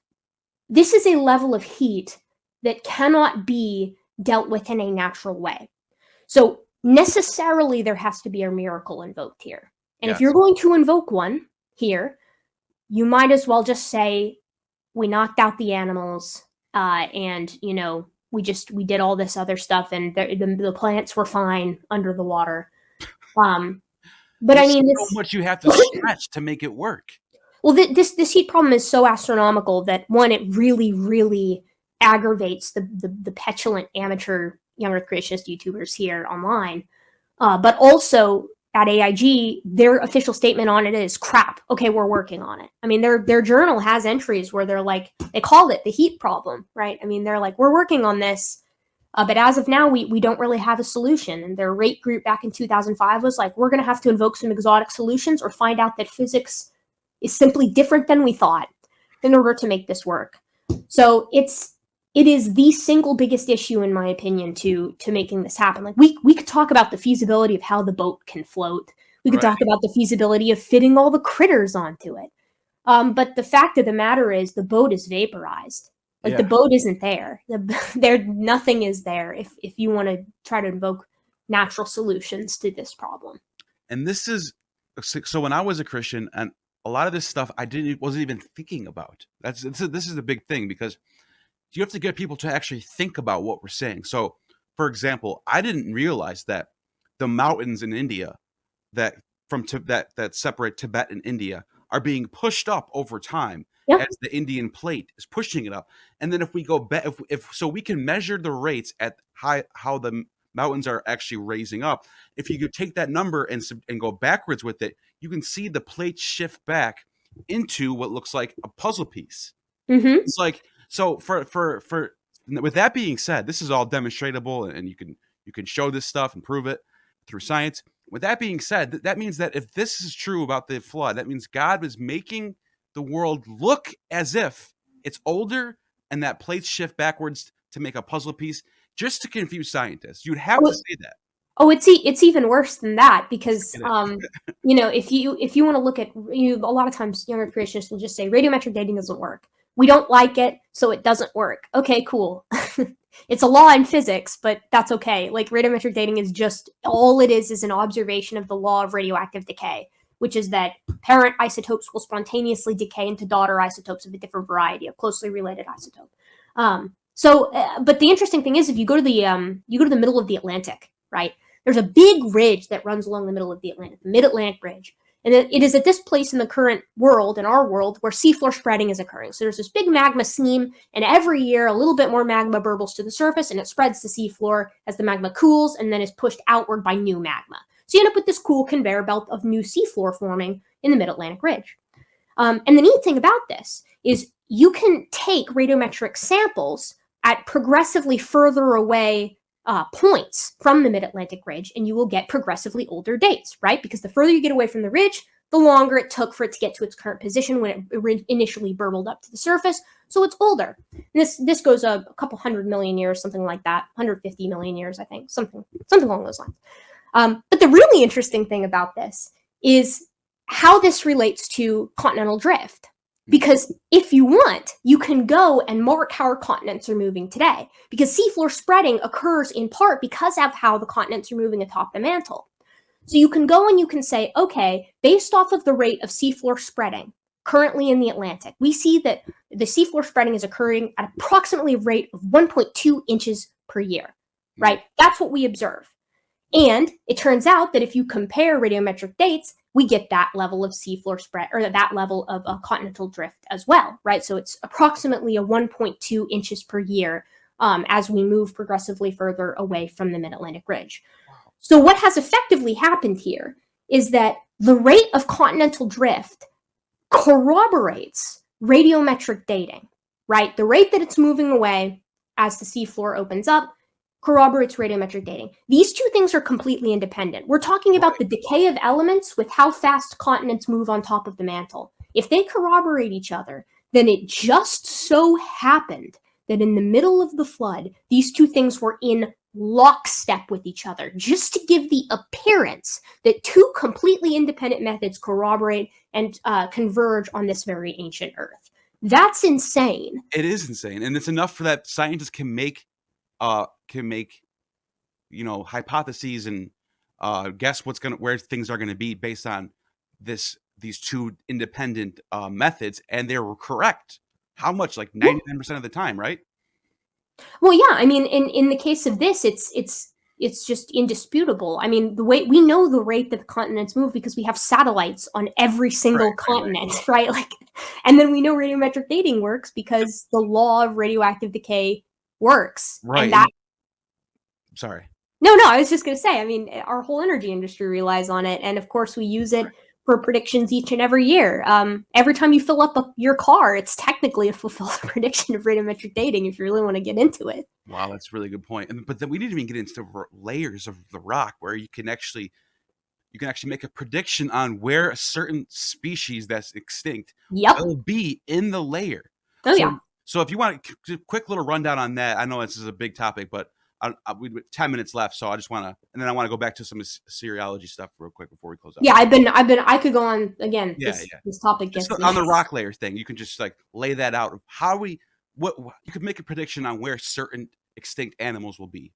heat that cannot be dealt with in a natural way. So necessarily there has to be a miracle invoked here. And if you're going to invoke one here, you might as well just say we knocked out the animals, and we did all this other stuff, and the plants were fine under the water. But There's I mean, so much you have to stretch to make it work. Well, this heat problem is so astronomical that, one, it really, really aggravates the petulant amateur young Earth creationist YouTubers here online. But also at AIG, their official statement on it is crap. Okay, we're working on it. I mean, their journal has entries where they're like, they call it the heat problem, right? I mean, they're like, we're working on this. But as of now, we don't really have a solution. And their rate group back in 2005 was like, we're going to have to invoke some exotic solutions or find out that physics is simply different than we thought in order to make this work. So it is the single biggest issue, in my opinion, to making this happen. Like we could talk about the feasibility of how the boat can float. We could talk about the feasibility of fitting all the critters onto it. But the fact of the matter is the boat is vaporized. Like the boat isn't there. Nothing is there if you want to try to invoke natural solutions to this problem. And this is so when I was a Christian, and a lot of this stuff I wasn't even thinking about. This is the big thing, because you have to get people to actually think about what we're saying. So, for example, I didn't realize that the mountains in India that separate Tibet and India are being pushed up over time as the Indian plate is pushing it up. And then if we go back, so we can measure the rates at how the mountains are actually raising up. If you could take that number and go backwards with it, you can see the plates shift back into what looks like a puzzle piece. Mm-hmm. It's like, so for with that being said, this is all demonstratable, and you can show this stuff and prove it through science. With that being said, that means that if this is true about the flood, that means God was making the world look as if it's older and that plates shift backwards to make a puzzle piece, just to confuse scientists. You'd have to say that. Oh, it's even worse than that, because if you want to look at, a lot of times younger creationists will just say radiometric dating doesn't work. We don't like it, so it doesn't work. Okay, cool. It's a law in physics, but that's okay. Like, radiometric dating is just, all it is an observation of the law of radioactive decay, which is that parent isotopes will spontaneously decay into daughter isotopes of a different variety of closely related isotope. But the interesting thing is, if you go to the middle of the Atlantic, right? There's a big ridge that runs along the middle of the Atlantic, the Mid-Atlantic Ridge. And it is at this place in the current world, in our world, where seafloor spreading is occurring. So there's this big magma seam, and every year a little bit more magma burbles to the surface, and it spreads to seafloor as the magma cools and then is pushed outward by new magma. So you end up with this cool conveyor belt of new seafloor forming in the Mid-Atlantic Ridge. And the neat thing about this is you can take radiometric samples at progressively further away points from the Mid-Atlantic Ridge, and you will get progressively older dates, right? Because the further you get away from the ridge, the longer it took for it to get to its current position when it initially burbled up to the surface. So it's older. And this goes a couple 100 million years, something like that, 150 million years, I think, something along those lines. But the really interesting thing about this is how this relates to continental drift. Because if you want, you can go and mark how our continents are moving today. Because seafloor spreading occurs in part because of how the continents are moving atop the mantle. So you can go and you can say, okay, based off of the rate of seafloor spreading currently in the Atlantic, we see that the seafloor spreading is occurring at approximately a rate of 1.2 inches per year, right? That's what we observe. And it turns out that if you compare radiometric dates, we get that level of seafloor spread, or that level of continental drift as well, right? So it's approximately a 1.2 inches per year as we move progressively further away from the Mid-Atlantic Ridge. Wow. So what has effectively happened here is that the rate of continental drift corroborates radiometric dating, right? The rate that it's moving away as the seafloor opens up corroborates radiometric dating. These two things are completely independent. We're talking about the decay of elements with how fast continents move on top of the mantle. If they corroborate each other, then it just so happened that in the middle of the flood, these two things were in lockstep with each other, just to give the appearance that two completely independent methods corroborate and converge on this very ancient Earth. That's insane. It is insane. And it's enough for that scientists can make hypotheses and guess where things are going to be based on this these two independent methods, and they were correct. How much? Like 99% of the time, right? Well, yeah. I mean, in the case of this, it's just indisputable. I mean, the way we know the rate that the continents move because we have satellites on every single continent, right? Like, and then we know radiometric dating works because the law of radioactive decay works. Right. And that. Sorry. No, I was just going to say, I mean, our whole energy industry relies on it. And of course, we use it for predictions each and every year. Every time you fill up your car, it's technically a fulfilled prediction of radiometric dating if you really want to get into it. Wow, that's a really good point. But then we didn't even get into the layers of the rock where you can actually make a prediction on where a certain species that's extinct will be in the layer. So if you want a quick little rundown on that, I know this is a big topic, but we 10 minutes left, so I just want to, and then I want to go back to some Assyriology stuff real quick before we close up. Yeah, I could go on again. This topic gets on the rock layer thing. You can just like lay that out of how you could make a prediction on where certain extinct animals will be.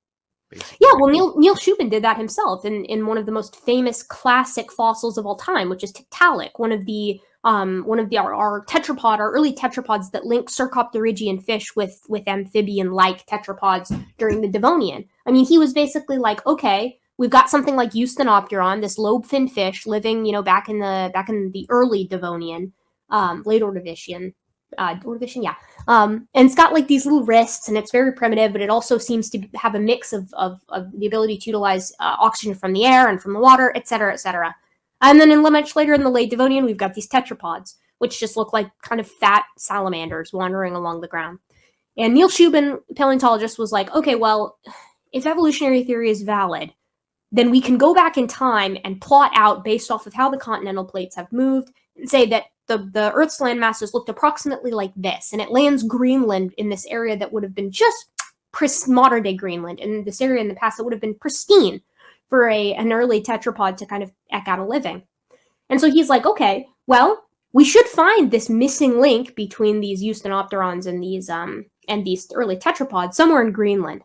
Basically. Yeah, well, Neil Shubin did that himself in one of the most famous classic fossils of all time, which is Tiktaalik, one of our early tetrapods that link Cercopterygian fish with amphibian-like tetrapods during the Devonian. I mean, he was basically like, okay, we've got something like Eusthenopteron, this lobe-finned fish living, back in the early Devonian, late Ordovician. And it's got like these little wrists, and it's very primitive, but it also seems to have a mix of the ability to utilize oxygen from the air and from the water, et cetera, et cetera. And then much later in the late Devonian, we've got these tetrapods, which just look like kind of fat salamanders wandering along the ground. And Neil Shubin, paleontologist, was like, okay, well, if evolutionary theory is valid, then we can go back in time and plot out based off of how the continental plates have moved and say that the Earth's land masses looked approximately like this, and it lands Greenland in this area that would have been just modern-day Greenland, and this area in the past that would have been pristine for an early tetrapod to kind of eke out a living. And so he's like, okay, well, we should find this missing link between these Eusthenopterons and these early tetrapods somewhere in Greenland,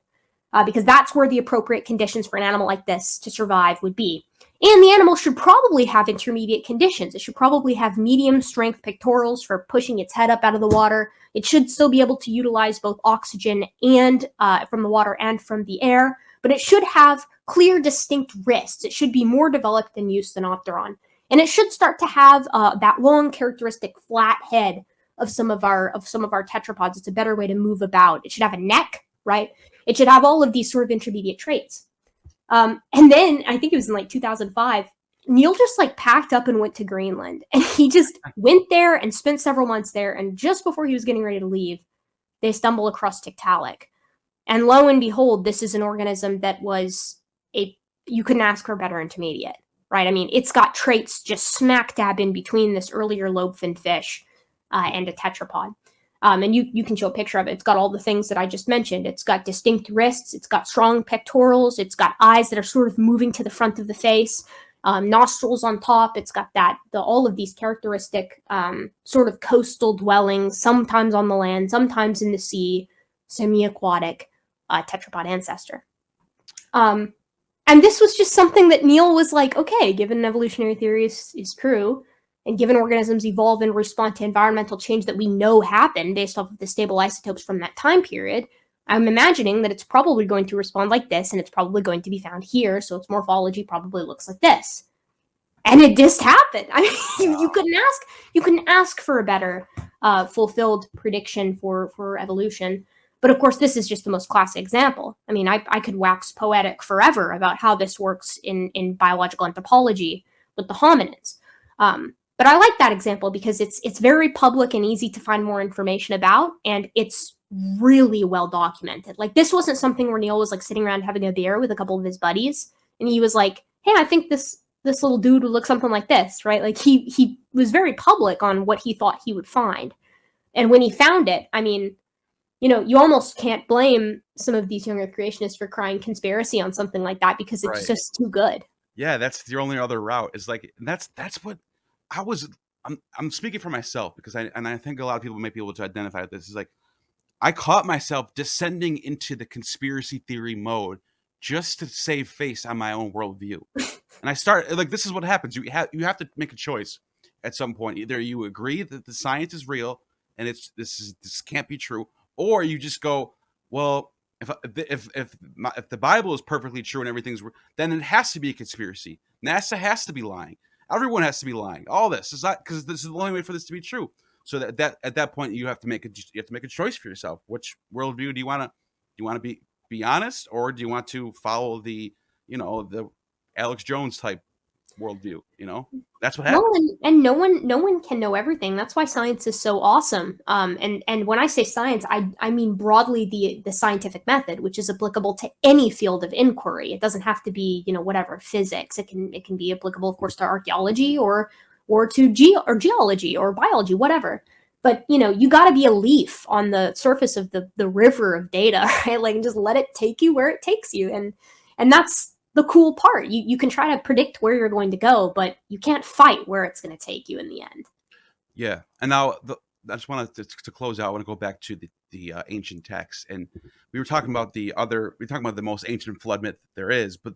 because that's where the appropriate conditions for an animal like this to survive would be. And the animal should probably have intermediate conditions. It should probably have medium strength pectorals for pushing its head up out of the water. It should still be able to utilize both oxygen and from the water and from the air, but it should have clear, distinct wrists. It should be more developed than Eusthenopteron. And it should start to have that long, characteristic flat head of some of our tetrapods. It's a better way to move about. It should have a neck, right? It should have all of these sort of intermediate traits. And then I think it was in like 2005, Neil just like packed up and went to Greenland, and he just went there and spent several months there. And just before he was getting ready to leave, they stumble across Tiktaalik. And lo and behold, this is an organism that was you couldn't ask for a better intermediate, right? I mean, it's got traits just smack dab in between this earlier lobe-finned fish and a tetrapod. And you can show a picture of it. It's got all the things that I just mentioned. It's got distinct wrists. It's got strong pectorals. It's got eyes that are sort of moving to the front of the face, nostrils on top. It's got all of these characteristic sort of coastal dwellings, sometimes on the land, sometimes in the sea, semi-aquatic tetrapod ancestor. And this was just something that Neil was like, okay, given evolutionary theory is true, and given organisms evolve and respond to environmental change that we know happened based off of the stable isotopes from that time period, I'm imagining that it's probably going to respond like this, and it's probably going to be found here, so its morphology probably looks like this. And it just happened. I mean, you couldn't ask for a better fulfilled prediction for evolution. But of course, this is just the most classic example. I mean, I could wax poetic forever about how this works in biological anthropology with the hominids. But I like that example because it's very public and easy to find more information about, and it's really well documented. Like, this wasn't something where Neil was like sitting around having a beer with a couple of his buddies, and he was like, "Hey, I think this little dude would look something like this," right? Like, he was very public on what he thought he would find, and when he found it, I mean, you almost can't blame some of these younger creationists for crying conspiracy on something like that because it's just too good. Yeah, that's the only other route. Is like that's what I'm speaking for myself because I think a lot of people might be able to identify with this. Is like I caught myself descending into the conspiracy theory mode just to save face on my own worldview. And I started like, this is what happens. You have to make a choice. at some point. Either you agree that the science is real and this can't be true, or you just go, well, if the Bible is perfectly true and everything's, then it has to be a conspiracy. NASA has to be lying. Everyone has to be lying. All this is not, because this is the only way for this to be true. So that at that point you have to make a choice for yourself. Which worldview do you want to be honest, or do you want to follow the Alex Jones type worldview? That's what happens. No one can know everything. That's why science is so awesome. And when I say science, I mean broadly the scientific method, which is applicable to any field of inquiry. It doesn't have to be whatever physics. It can be applicable, of course, to archaeology or to geology or biology, whatever. But you got to be a leaf on the surface of the river of data, right? Like, just let it take you where it takes you, and that's the cool part. You can try to predict where you're going to go, but you can't fight where it's going to take you in the end. Yeah, and now I just want to close out. I want to go back to the ancient texts, and we were talking about the most ancient flood myth there is, but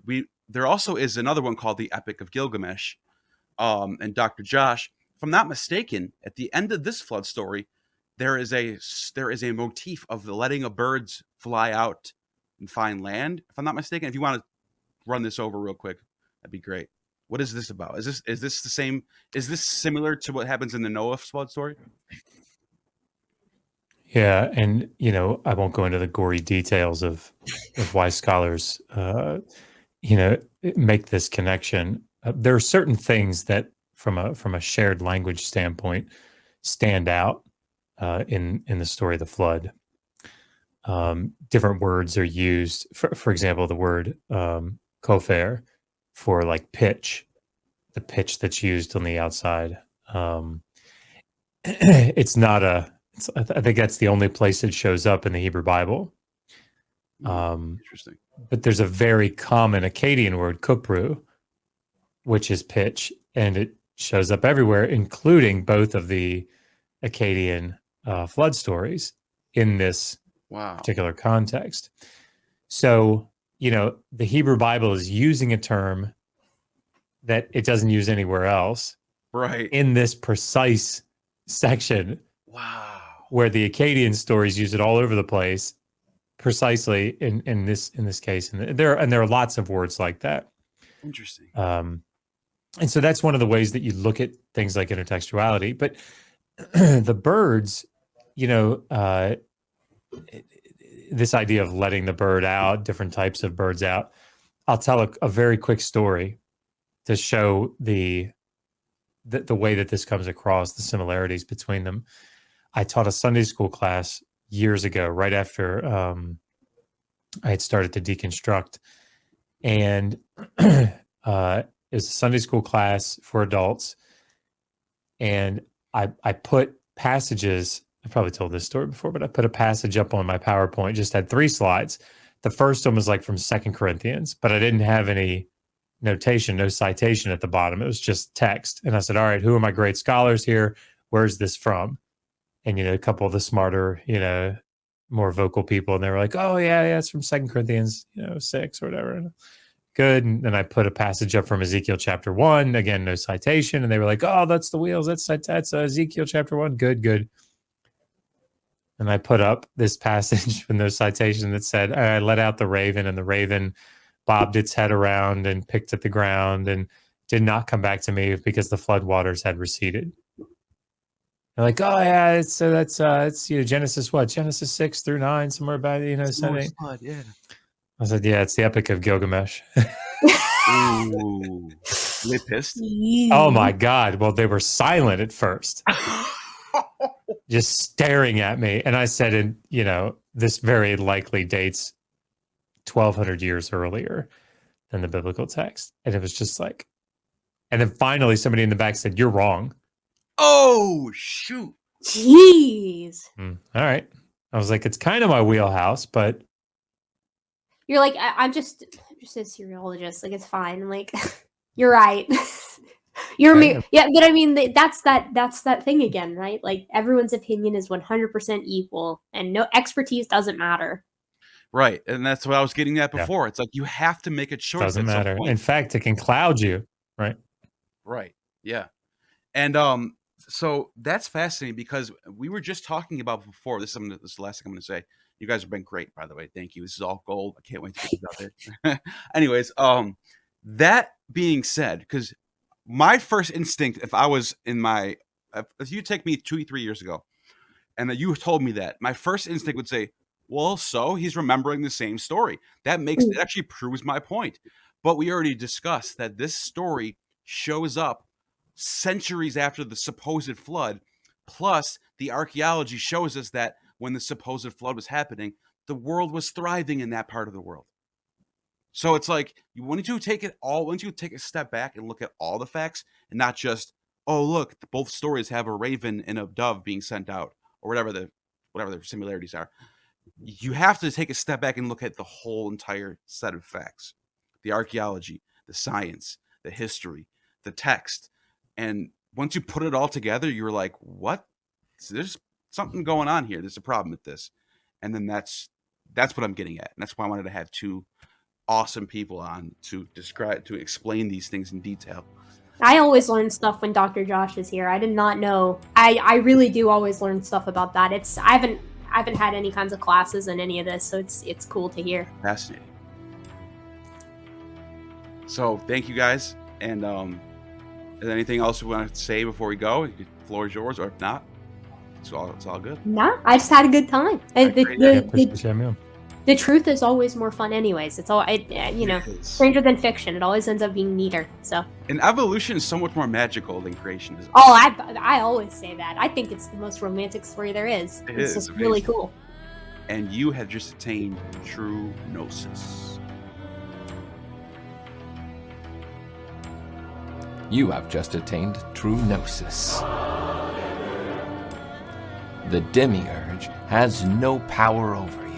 there also is another one called the Epic of Gilgamesh. And Dr. Josh, if I'm not mistaken, at the end of this flood story, there is a motif of letting birds fly out and find land. If I'm not mistaken, if you want to run this over real quick, that'd be great. What is this about? Is this the same? Is this similar to what happens in the Noah flood story? Yeah, and I won't go into the gory details of why scholars make this connection. There are certain things that from a shared language standpoint stand out in the story of the flood. Different words are used. For example, the word kofer for like pitch, the pitch that's used on the outside. It's not I think that's the only place it shows up in the Hebrew Bible. Interesting. But there's a very common Akkadian word, kupru, which is pitch, and it shows up everywhere, including both of the Akkadian flood stories in this particular context. So, the Hebrew Bible is using a term that it doesn't use anywhere else, right? In this precise section, where the Akkadian stories use it all over the place, precisely in this case, and there are lots of words like that. Interesting. And so that's one of the ways that you look at things like intertextuality. But the birds, this idea of letting the bird out, different types of birds out. I'll tell a very quick story to show the way that this comes across, the similarities between them. I taught a Sunday school class years ago, right after I had started to deconstruct. And it was a Sunday school class for adults. And I put passages, I probably told this story before, but I put a passage up on my PowerPoint, just had 3 slides. The first one was like from 2 Corinthians, but I didn't have any notation, no citation at the bottom. It was just text. And I said, all right, who are my great scholars here? Where's this from? And, a couple of the smarter, more vocal people, and they were like, oh, yeah, it's from 2 Corinthians, 6 or whatever. Good. And then I put a passage up from Ezekiel chapter 1, again, no citation. And they were like, oh, that's the wheels. That's Ezekiel chapter 1. Good. And I put up this passage with no citation that said, I let out the raven, and the raven bobbed its head around and picked at the ground and did not come back to me because the flood waters had receded. They're like, oh yeah, it's Genesis what? Genesis 6 through 9, somewhere about something. Yeah. I said, yeah, it's the Epic of Gilgamesh. Ooh. They pissed? Oh my God. Well, they were silent at first. Just staring at me. And I said, and this very likely dates 1,200 years earlier than the biblical text. And it was just like, and then finally somebody in the back said, you're wrong. Oh, shoot. Jeez. All right. I was like, it's kind of my wheelhouse, but. You're like, I'm just a Assyriologist. Like, it's fine. I'm like, you're right. Yeah, but I mean, that's that thing again, right? Like, everyone's opinion is 100% equal, and no expertise doesn't matter. Right, and that's what I was getting at before. Yeah. It's like you have to make a choice. Doesn't matter. In fact, it can cloud you, right? Right. Yeah. And so that's fascinating because we were just talking about before. This is the last thing I'm going to say. You guys have been great, by the way. Thank you. This is all gold. I can't wait to get this out there. Anyways, that being said, because my first instinct, if I was in my, if you take me 2-3 years ago, and that you told me that, my first instinct would say, well, so he's remembering the same story. That it actually proves my point. But we already discussed that this story shows up centuries after the supposed flood. Plus, the archaeology shows us that when the supposed flood was happening, the world was thriving in that part of the world. So it's like, once you take a step back and look at all the facts and not just, oh, look, both stories have a raven and a dove being sent out, or whatever the similarities are. You have to take a step back and look at the whole entire set of facts. The archaeology, the science, the history, the text. And once you put it all together, you're like, what? There's something going on here. There's a problem with this. And then that's what I'm getting at. And that's why I wanted to have two awesome people on to explain these things in detail. I always learn stuff when Dr. Josh is here. I did not know. I really do always learn stuff about that. I haven't had any kinds of classes in any of this, so it's cool to hear. Fascinating. So thank you guys. And is there anything else we want to say before we go? The floor is yours, or if not, it's all good. Nah, I just had a good time. The truth is always more fun, anyways. It's all stranger than fiction. It always ends up being neater. So. And evolution is so much more magical than creation is. Oh, I always say that. I think it's the most romantic story there is. It's just really cool. And you have just attained true gnosis. You have just attained true gnosis. The demiurge has no power over you.